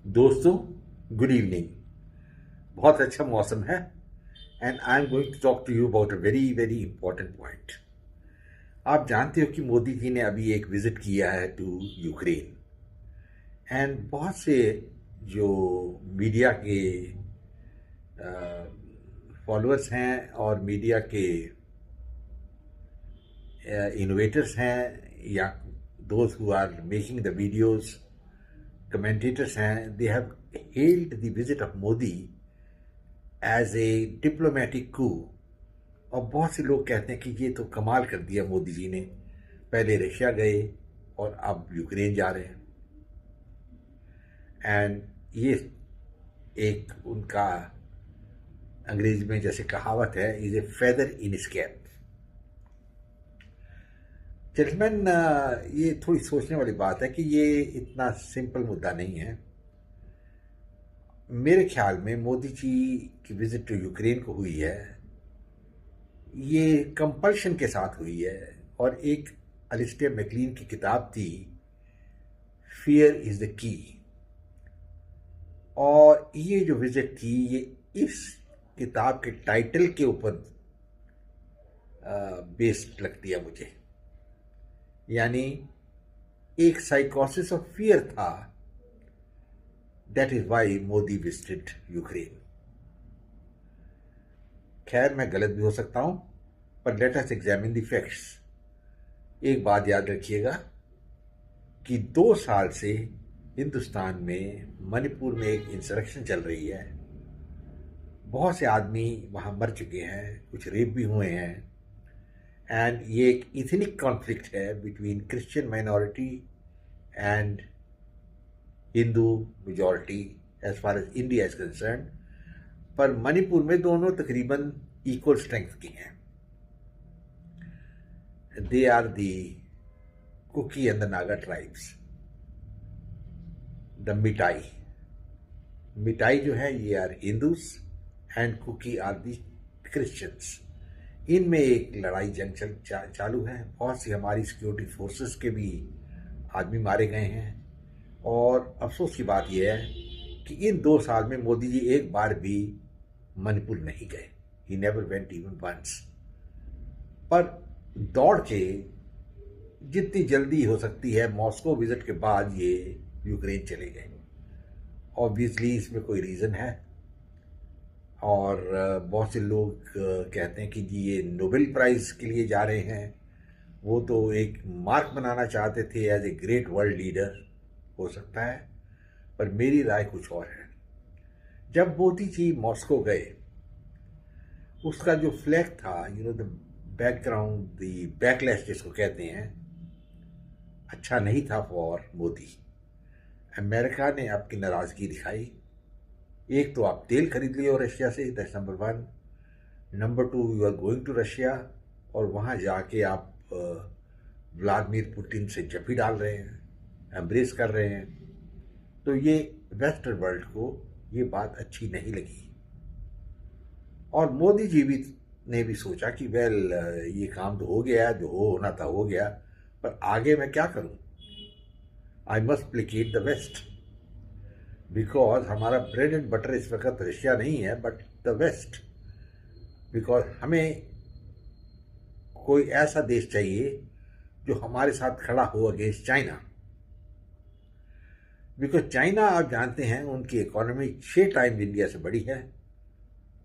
दोस्तों, good evening. बहुत अच्छा मौसम है and I am going to talk to you about a very very important point. आप जानते हो कि मोदी जी ने अभी एक विजिट किया है टू यूक्रेन एंड बहुत से जो मीडिया के फॉलोअर्स हैं और मीडिया के इनोवेटर्स हैं या those who are making the videos commentators हैं, they have hailed the visit of Modi as a diplomatic coup। और बहुत से लोग कहते हैं कि ये तो कमाल कर दिया मोदी जी ने, पहले रशिया गए और अब यूक्रेन जा रहे हैं। एंड ये एक उनका अंग्रेजी में जैसे कहावत है, is a feather in his cap. Gentleman, ये थोड़ी सोचने वाली बात है कि ये इतना सिंपल मुद्दा नहीं है। मेरे ख्याल में मोदी जी की विजिट टू यूक्रेन को हुई है, ये कंपल्शन के साथ हुई है। और एक अलिस्टियर मैकलीन की किताब थी, फियर इज द की, और ये जो विजिट थी ये इस किताब के टाइटल के ऊपर बेस्ड लगती है मुझे। यानी एक साइकोसिस ऑफ फियर था, that is why Modi visited Ukraine. खैर, मैं गलत भी हो सकता हूं, पर let us examine the facts. एक बात याद रखिएगा कि 2 साल से हिंदुस्तान में मणिपुर में एक इंसरेक्शन चल रही है। बहुत से आदमी वहां मर चुके हैं, कुछ रेप भी हुए हैं। एंड ये एक इथनिक कॉन्फ्लिक्ट है between Christian minority and Hindu majority as far as India is concern. पर मणिपुर में दोनों तकरीबन इक्वल स्ट्रेंथ की हैं। They are the Kuki and the Naga tribes. The Meitei Meitei जो है ये are Hindus and Kuki are the Christians. इनमें एक लड़ाई जंग चालू है। बहुत सी हमारी सिक्योरिटी फोर्सेस के भी आदमी मारे गए हैं। और अफसोस की बात यह है कि इन 2 साल में मोदी जी एक बार भी मणिपुर नहीं गए। He never went even once. पर दौड़ के जितनी जल्दी हो सकती है मॉस्को विजिट के बाद ये यूक्रेन चले गए। ऑब्वियसली इसमें कोई रीज़न है। और बहुत से लोग कहते हैं कि जी ये नोबेल प्राइज़ के लिए जा रहे हैं, वो तो एक मार्क बनाना चाहते थे as a great world leader. हो सकता है, पर मेरी राय कुछ और है। जब मोदी जी मॉस्को गए, उसका जो फ्लैग था, द बैकग्राउंड, द बैकलैश जिसको कहते हैं, अच्छा नहीं था फॉर मोदी। अमेरिका ने आपकी नाराज़गी दिखाई। एक तो आप तेल खरीद लिए हो रशिया से, that's number 1। Number 2, you are going to Russia और वहाँ जाके आप व्लादिमीर पुतिन से जप्पी डाल रहे हैं, एम्ब्रेस कर रहे हैं। तो ये वेस्टर्न वर्ल्ड को ये बात अच्छी नहीं लगी। और मोदी जी ने भी सोचा कि वेल, ये काम तो हो गया, जो होना था हो गया, पर आगे मैं क्या करूं? I must placate the west, because हमारा ब्रेड एंड बटर इस वक्त रशिया नहीं है बट द वेस्ट। बिकॉज हमें कोई ऐसा देश चाहिए जो हमारे साथ खड़ा हो अगेंस्ट चाइना। बिकॉज चाइना, आप जानते हैं, उनकी इकोनॉमी 6 टाइम इंडिया से बड़ी है।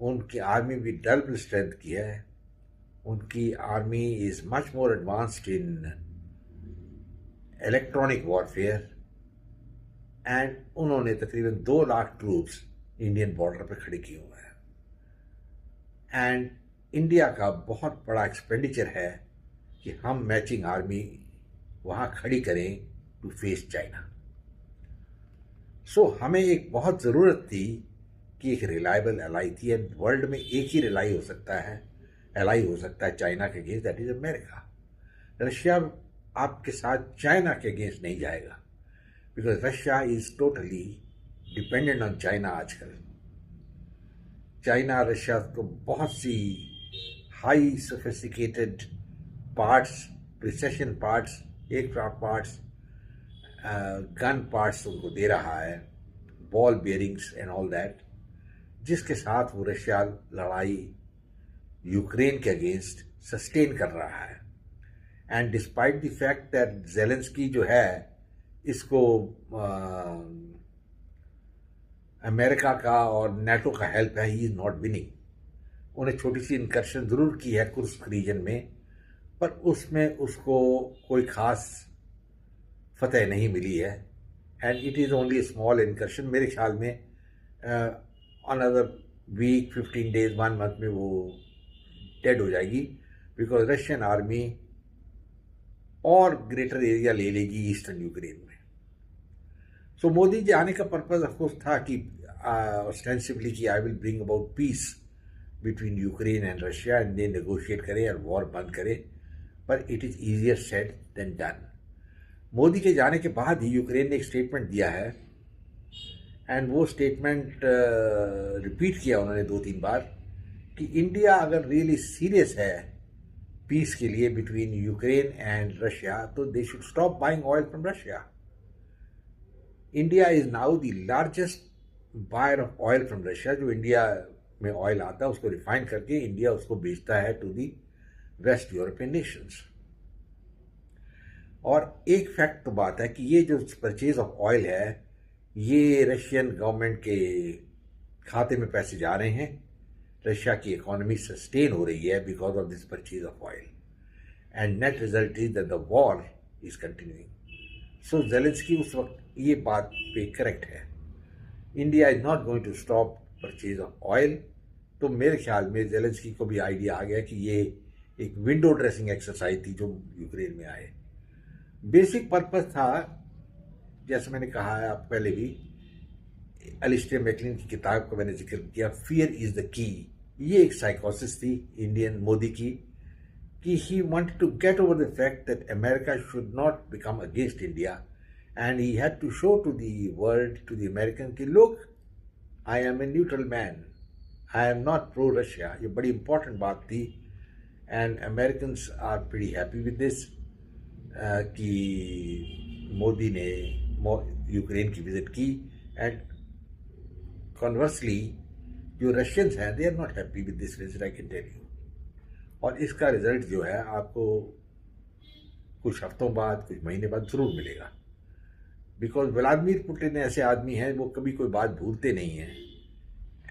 उनकी आर्मी भी डबल स्ट्रेंथ की है। उनकी army is much more advanced in electronic warfare. And उन्होंने तकरीबन 2 लाख ट्रूप्स इंडियन बॉर्डर पर खड़े किए हुए हैं। एंड इंडिया का बहुत बड़ा एक्सपेंडिचर है कि हम मैचिंग आर्मी वहाँ खड़ी करें टू फेस चाइना। सो हमें एक बहुत ज़रूरत थी कि एक रिलायबल एलाई थी। एंड वर्ल्ड में एक ही एलाई हो सकता है चाइना के against, that is America. Russia आपके साथ चाइना के अगेंस्ट नहीं जाएगा, because Russia is totally dependent on China आजकल। चाइना रशिया को बहुत सी high sophisticated parts, precision parts, aircraft parts, gun parts उनको दे रहा है। Ball bearings and all that, जिसके साथ वो रशिया लड़ाई यूक्रेन के अगेंस्ट सस्टेन कर रहा है। And despite the fact that Zelensky जो है इसको अमेरिका का और नेटो का हेल्प है, ही इज नॉट विनिंग। उन्हें छोटी सी इनकर्शन ज़रूर की है कुर्स्क रीजन में, पर उसमें उसको कोई खास फतेह नहीं मिली है। And it is only small incursion. मेरे ख्याल में अनदर वीक, 15 डेज, 1 मंथ में वो डेड हो जाएगी, बिकॉज रशियन आर्मी और ग्रेटर एरिया ले लेगी ईस्टर्न यूक्रेन में। सो मोदी जी आने का पर्पज ऑफकोर्स था कि ऑस्टेंसिवली कि I will bring about peace between Ukraine and Russia and they negotiate करें और वॉर बंद करें, पर it is easier said than done. Modi के जाने के बाद ही यूक्रेन ने एक स्टेटमेंट दिया है, एंड वो स्टेटमेंट रिपीट किया उन्होंने 2-3 बार कि इंडिया अगर रियली सीरियस है पीस के लिए बिटवीन यूक्रेन एंड रशिया, तो they should stop buying oil from Russia. India is now the largest buyer of oil from Russia. जो इंडिया में ऑयल आता है उसको रिफाइन करके इंडिया उसको बेचता है to the west European nations. और एक फैक्ट तो बात है कि ये जो परचेज ऑफ ऑयल है, ये रशियन गवर्नमेंट के खाते में पैसे जा रहे हैं। रशिया की इकोनॉमी सस्टेन हो रही है because of this purchase of oil, and net result is that the war is continuing. So Zelensky उस वक्त ये बात पे करेक्ट है, India is not going to stop purchase of oil. तो मेरे ख्याल में जेलेंस्की को भी आइडिया आ गया कि ये एक विंडो ड्रेसिंग एक्सरसाइज थी जो यूक्रेन में आए। बेसिक पर्पस था, जैसे मैंने कहा है आप पहले भी, एलिस्टेयर मैकलिन की किताब का मैंने जिक्र किया, फियर इज द की। ये एक साइकोसिस थी इंडियन मोदी की कि he wanted to get over the fact that America should not become against India, and he had to show to the world, to the American कि look, I am a neutral man, I am not pro Russia. ये बड़ी important बात थी, and Americans are pretty happy with this कि मोदी ने Ukraine की visit की। And कॉन्वर्सली जो रशियंस हैं, they are not happy with this visit, I can tell you. और इसका रिजल्ट जो है आपको कुछ हफ्तों बाद, कुछ महीने बाद जरूर मिलेगा, बिकॉज व्लादिमीर पुतिन ऐसे आदमी हैं वो कभी कोई बात भूलते नहीं हैं।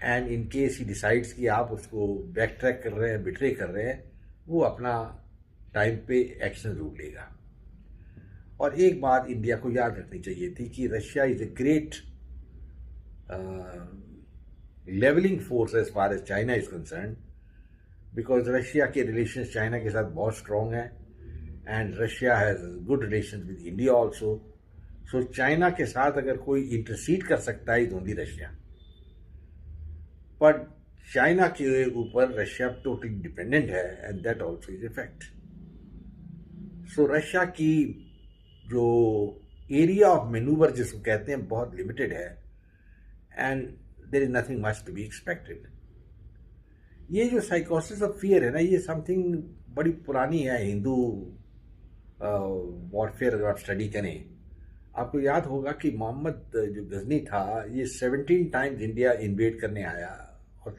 And in case he decides कि आप उसको बैक ट्रैक कर रहे हैं, बिट्रे कर रहे हैं, वो अपना टाइम पे एक्शन जरूर लेगा। और एक बात इंडिया को याद रखनी चाहिए थी कि Russia is a great levelling force as far as China is concern, because Russia के रिलेशन चाइना के साथ बहुत स्ट्रॉन्ग है, and Russia has good relation with India also. So China के साथ अगर कोई इंटरसीड कर सकता है, इज ओनली रशिया। पर चाइना के ऊपर रशिया टोटली डिपेंडेंट है, and that also is a fact. So Russia की जो एरिया ऑफ मैनूवर जिसको कहते हैं बहुत लिमिटेड है, and there is nothing much to be expected. ये जो साइकोसिस ऑफ फियर है ना, ये समथिंग बड़ी पुरानी है हिंदू वॉरफेयर। अगर आप स्टडी करें, आपको याद होगा कि मोहम्मद जो गजनी था, ये 17 टाइम्स इंडिया इन्वेड करने आया और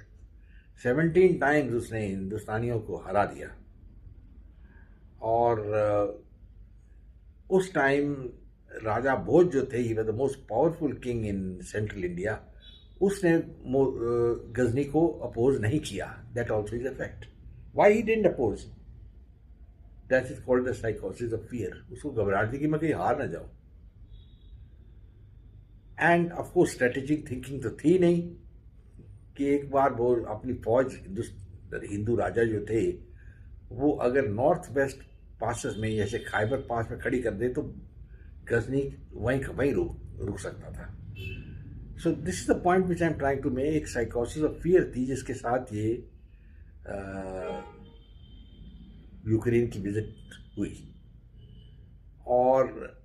17 टाइम्स उसने हिंदुस्तानियों को हरा दिया। और उस टाइम राजा भोज जो थे, he was the most powerful king in central India, उसने गजनी को अपोज नहीं किया। That also is a fact. Why he didn't oppose? That is called the साइकोसिस of fear. उसको घबराहट थी कि मैं कहीं हार ना जाऊं। एंड ऑफकोर्स स्ट्रेटेजिक थिंकिंग तो थी नहीं कि एक बार वो अपनी फौज, हिंदू राजा जो थे, वो अगर नॉर्थ वेस्ट पासेस में जैसे खैबर पास में खड़ी कर दे तो गजनी वहीं रुक सकता था। So this is the point which I am trying to make. एक साइकोसिस ऑफ फियर थी जिसके साथ ये यूक्रेन की विजिट हुई। और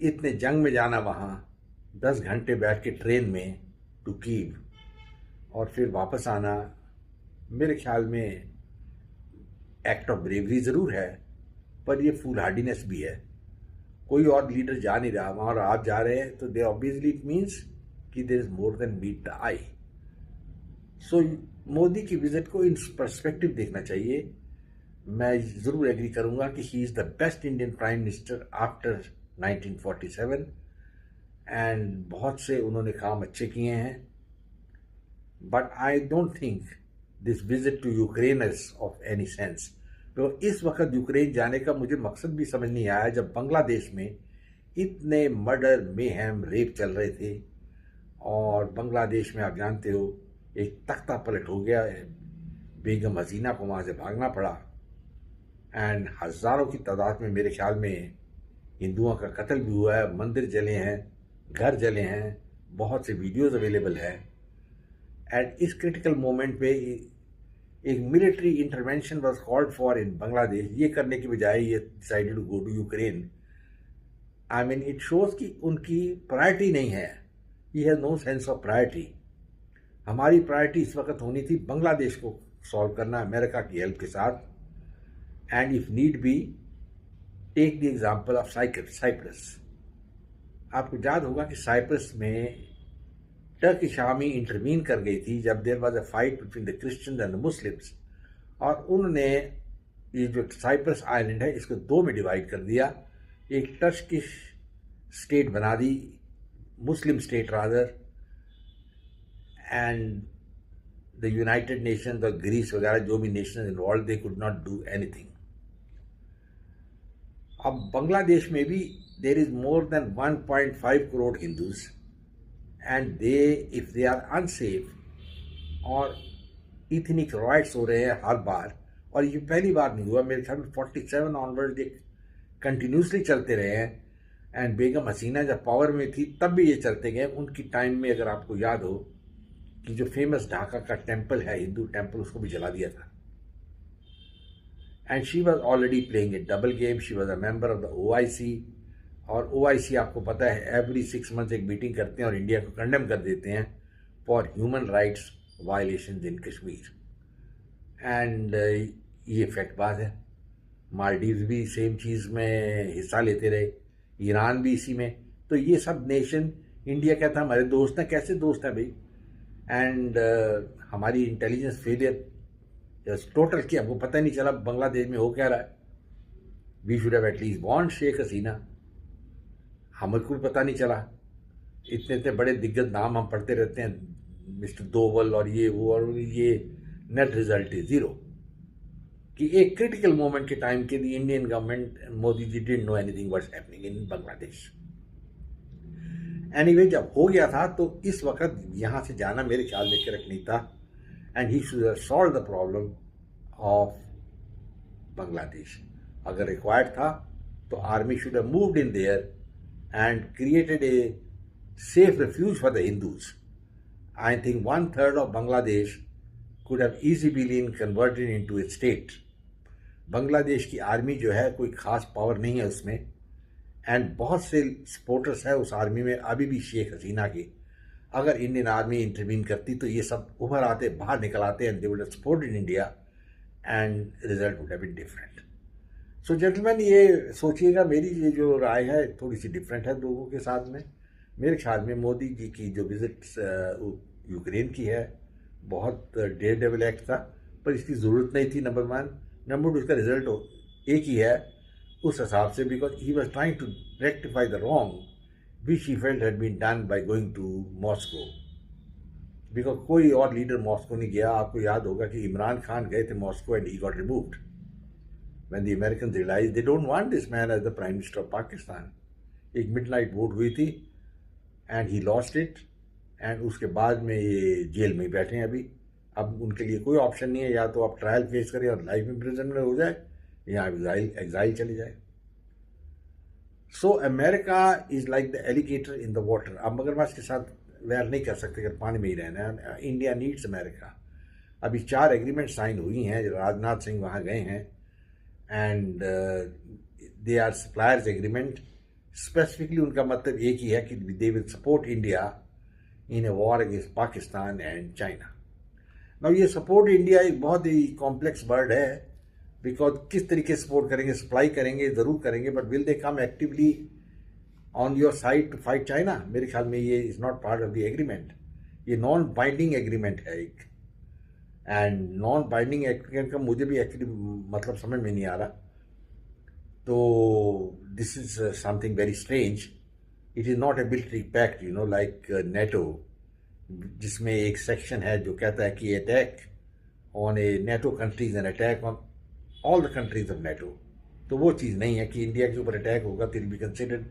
इतने जंग में जाना, वहाँ 10 घंटे बैठ के ट्रेन में टू कीव, और फिर वापस आना, मेरे ख्याल में एक्ट ऑफ ब्रेवरी ज़रूर है, पर ये फूलहार्डीनेस भी है। कोई और लीडर जा नहीं रहा वहाँ और आप जा रहे हैं, तो दे ऑब्वियसली इट मीन्स कि there is more than meet the eye. सो मोदी की विजिट को इन पर्सपेक्टिव देखना चाहिए। मैं ज़रूर एग्री करूंगा कि he is the best Indian prime minister after 1947 and बहुत से उन्होंने काम अच्छे किए हैं। But I don't think this visit to Ukraine is of any sense. तो इस वक्त यूक्रेन जाने का मुझे मकसद भी समझ नहीं आया जब बांग्लादेश में इतने मर्डर, मेहम, रेप चल रहे थे और बांग्लादेश में आप जानते हो एक तख्ता पलट हो गया है, बेगम हसीना को वहाँ से भागना पड़ा एंड हज़ारों की तादाद में मेरे ख्याल में हिंदुओं का कत्ल भी हुआ है, मंदिर जले हैं, घर जले हैं, बहुत से वीडियोज़ अवेलेबल है। एंड इस क्रिटिकल मोमेंट पे एक military intervention was called for in Bangladesh. ये करने की बजाय ये decided to go to Ukraine. I mean it shows कि उनकी प्रायोरिटी नहीं है, he has no sense of priority. हमारी प्रायोरिटी इस वक्त होनी थी बांग्लादेश को सॉल्व करना अमेरिका की हेल्प के साथ। And if need be take the example of Cyprus. आपको याद होगा कि साइप्रस में टर्किश आर्मी इंटरवीन कर गई थी जब there was a fight between the Christians and the Muslims, और उन्होंने ये जो साइप्रस आइलैंड है इसको दो में डिवाइड कर दिया। एक टर्किश स्टेट बना दी, Muslim state rather, and the United Nations और ग्रीस वगैरह जो भी nation involve they could not do anything. अब बांग्लादेश में भी there is more than 1.5 crore Hindus and they if they are unsafe और इथनिक राइट्स हो रहे हैं हर बार, और ये पहली बार नहीं हुआ, मेरे ख्याल में 47 ऑनवर्ड ये कंटिन्यूसली चलते रहे हैं। एंड बेगम हसीना जब पावर में थी तब भी ये चलते गए। उनकी टाइम में अगर आपको याद हो कि जो फेमस ढाका का टेम्पल है, हिंदू टेम्पल, उसको भी जला दिया था। And she was already playing A double game. She was a member of the OIC, और OIC आपको पता है एवरी 6 मंथ्स एक मीटिंग करते हैं और इंडिया को कंडेम कर देते हैं for human rights violation in Kashmir. And ये फैक्ट बात है। मालदीव्स भी सेम चीज़ में हिस्सा लेते रहे, ईरान भी इसी में। तो ये सब नेशन इंडिया कहता है हमारे दोस्त हैं। कैसे दोस्त हैं भाई? एंड हमारी इंटेलिजेंस फेलियर टोटल की हमको पता नहीं चला बांग्लादेश में हो क्या रहा है। We should have at least warned Sheikh Hasina, हमको भी पता नहीं चला। इतने इतने बड़े दिग्गज नाम हम पढ़ते रहते हैं, मिस्टर दोवल और ये वो, और ये नेट रिजल्ट इज जीरो। कि एक क्रिटिकल मोमेंट के टाइम के लिए Indian government, Modi ji didn't know anything what's happening in Bangladesh. Anyway जब हो गया था तो इस वक्त यहाँ से जाना मेरे ख्याल में करेक्ट नहीं था। And he should have solve the problem of Bangladesh. अगर रिक्वायर्ड था तो army should have moved in their and created a safe refuge for the Hindus. I think 1/3 of Bangladesh could have easily been converted into a state. Bangladesh की army जो है कोई खास power नहीं है उसमें, एंड बहुत से सपोर्टर्स है उस आर्मी में अभी भी शेख हसीना के। अगर इंडियन आर्मी इंटरवीन करती तो ये सब उभर आते, बाहर निकल आते, and they would have supported India and result would have been different. So gentleman, ये सोचिएगा, मेरी ये जो राय है थोड़ी सी डिफरेंट है लोगों के साथ में। मेरे ख्याल में मोदी जी की जो विजिट यूक्रेन की है बहुत डेयर डेविल एक्ट था, पर इसकी ज़रूरत नहीं थी, नंबर 1। नंबर 2, इसका रिजल्ट एक ही है उस हिसाब से, because he was trying to rectify the wrong which he felt had been done by going to Moscow. Because कोई और लीडर मॉस्को नहीं गया। आपको याद होगा कि इमरान खान गए थे Moscow and he got removed when the Americans realized they don't want this man as the Prime Minister of Pakistan. एक मिडनाइट वोट हुई थी and he lost it, and उसके बाद में ये जेल में ही बैठे हैं अभी। अब उनके लिए कोई ऑप्शन नहीं है, या तो आप ट्रायल फेस करें और लाइफ इम्प्रिजनमेंट हो जाए, या एग्जाइल चले जाए। So America is like the alligator in the water. अब मगरमच्छ के साथ वैर नहीं कर सकते अगर पानी में ही रहना है। India needs America. अभी 4 एग्रीमेंट साइन हुई हैं, राजनाथ सिंह वहाँ गए हैं, and they are suppliers agreement. Specifically उनका मतलब एक ही है कि they will support India in a war against Pakistan and China. Now ये सपोर्ट इंडिया एक बहुत ही कॉम्प्लेक्स वर्ड है, बिकॉज किस तरीके से सपोर्ट करेंगे, सप्लाई करेंगे ज़रूर करेंगे, but will they come actively on your side to fight China? मेरे ख्याल में ये is not part of the agreement, ये नॉन बाइंडिंग एग्रीमेंट है एक। एंड नॉन बाइंडिंग एग्रीमेंट का मुझे भी एक्चुअली मतलब समझ में नहीं आ रहा। तो this is something very strange. It is not a military pact, you know, like NATO, जिसमें एक सेक्शन है जो कहता है कि attack on a NATO countries and attack on all the countries of NATO. तो वो चीज़ नहीं है कि इंडिया के ऊपर अटैक होगा तो it be considered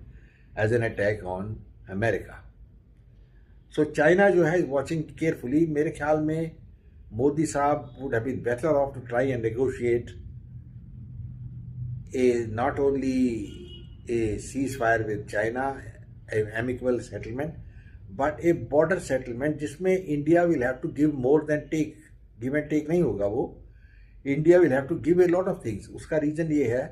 as an attack on America. So China जो है वॉचिंग केयरफुली। मेरे ख्याल में Modi sahab would have been better off to try and negotiate a not only a ceasefire with China, a amicable settlement, but a border settlement जिसमें India will have to give more than take, give and take नहीं होगा वो, India will have to give a lot of things। उसका reason ये है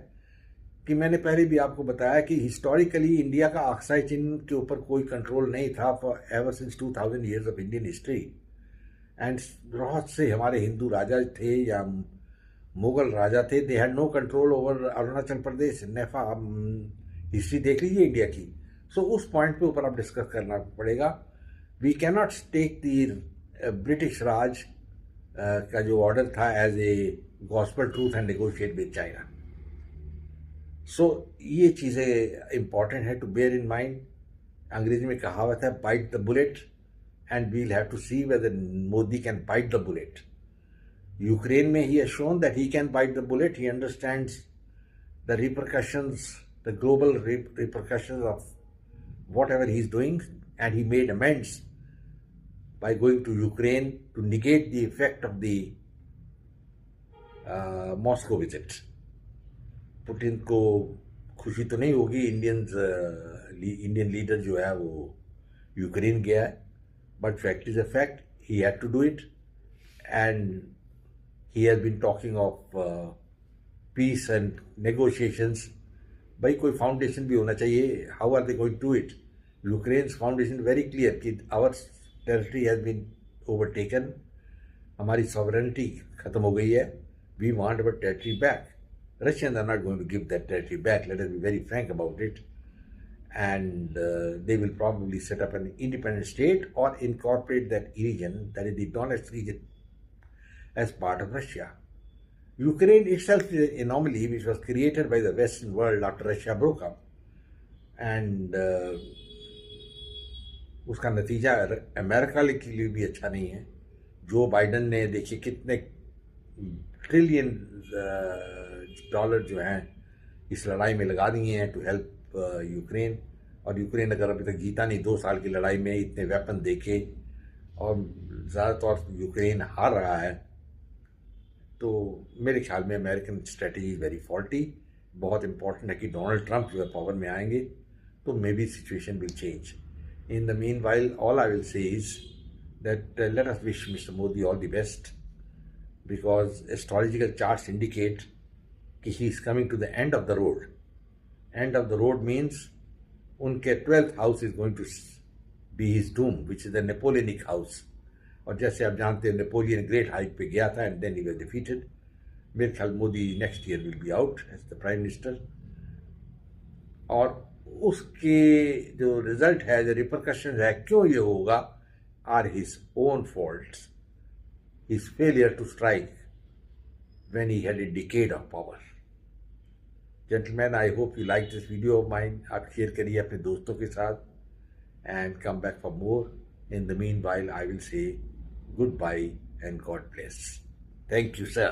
कि मैंने पहले भी आपको बताया कि हिस्टोरिकली इंडिया का अक्साई चीन के ऊपर कोई कंट्रोल नहीं था for ever since 2000 years of Indian history. And बहुत से हमारे हिंदू राजा थे या मुगल राजा थे, they had no control over Arunachal Pradesh, NEFA. History देख लीजिए इंडिया की। सो उस पॉइंट पे ऊपर आप डिस्कस करना पड़ेगा। We can not take the British Raj का जो ऑर्डर था as a gospel truth and negotiate with China. So ये चीज़ें इंपॉर्टेंट है टू बेयर इन माइंड। अंग्रेजी में कहावत है bite the bullet, and we will have to see whether Modi can bite the bullet. Ukraine में he has shown that he can bite the bullet. He understands the repercussions, the global repercussions of whatever he is doing, and he made amends by going to Ukraine to negate the effect of the Moscow visit. Putin को खुशी तो नहीं होगी, Indian leader जो है वो Ukraine गया है, but fact is a fact, he had to do it. And he has been talking of peace and negotiations। भाई कोई फाउंडेशन भी होना चाहिए। How are they going to it? Ukraine's foundation very clear कि our territory has been overtaken, हमारी sovereignty खत्म हो गई है, we want our territory back. Russians are not going to give that territory back, let us be very frank about it. And they will probably set up an independent state or incorporate that region, that is the Donetsk region, as part of Russia. Ukraine itself is an anomaly which was created by the Western world after Russia broke up. And उसका नतीजा America के लिए भी अच्छा नहीं है। जो Biden ने देखिए कितने ट्रिलियन डॉलर जो हैं इस लड़ाई में लगा दिए हैं टू हेल्प यूक्रेन। और यूक्रेन अगर अभी तक जीता नहीं 2 साल की लड़ाई में, इतने वेपन देके, और ज़्यादातर यूक्रेन हार रहा है। तो मेरे ख्याल में American strategy is very faulty. बहुत इंपॉर्टेंट है कि डोनाल्ड ट्रंप जो है पावर में आएंगे तो may be situation will change. In the meanwhile all I will say is that let us wish mister Modi all the best, because astrological charts indicate कि he is coming to the end of the road. End of the road means उनके 12th house is going to be his doom, which is the Napoleonic house. और जैसे आप जानते हैं Napoleon great height पे गया था and then he was defeated. मेरे ख्याल Modi next year will be out as the prime minister. और उसके जो रिजल्ट है, जो रिपरकशन है, क्यों ये होगा, are his own faults, his failure to strike when he had a decade of power. Gentleman, I hope you like this video of mine. आप शेयर करिए अपने दोस्तों के साथ and come back for more. In the meanwhile, I will say goodbye and God bless. Thank you, sir.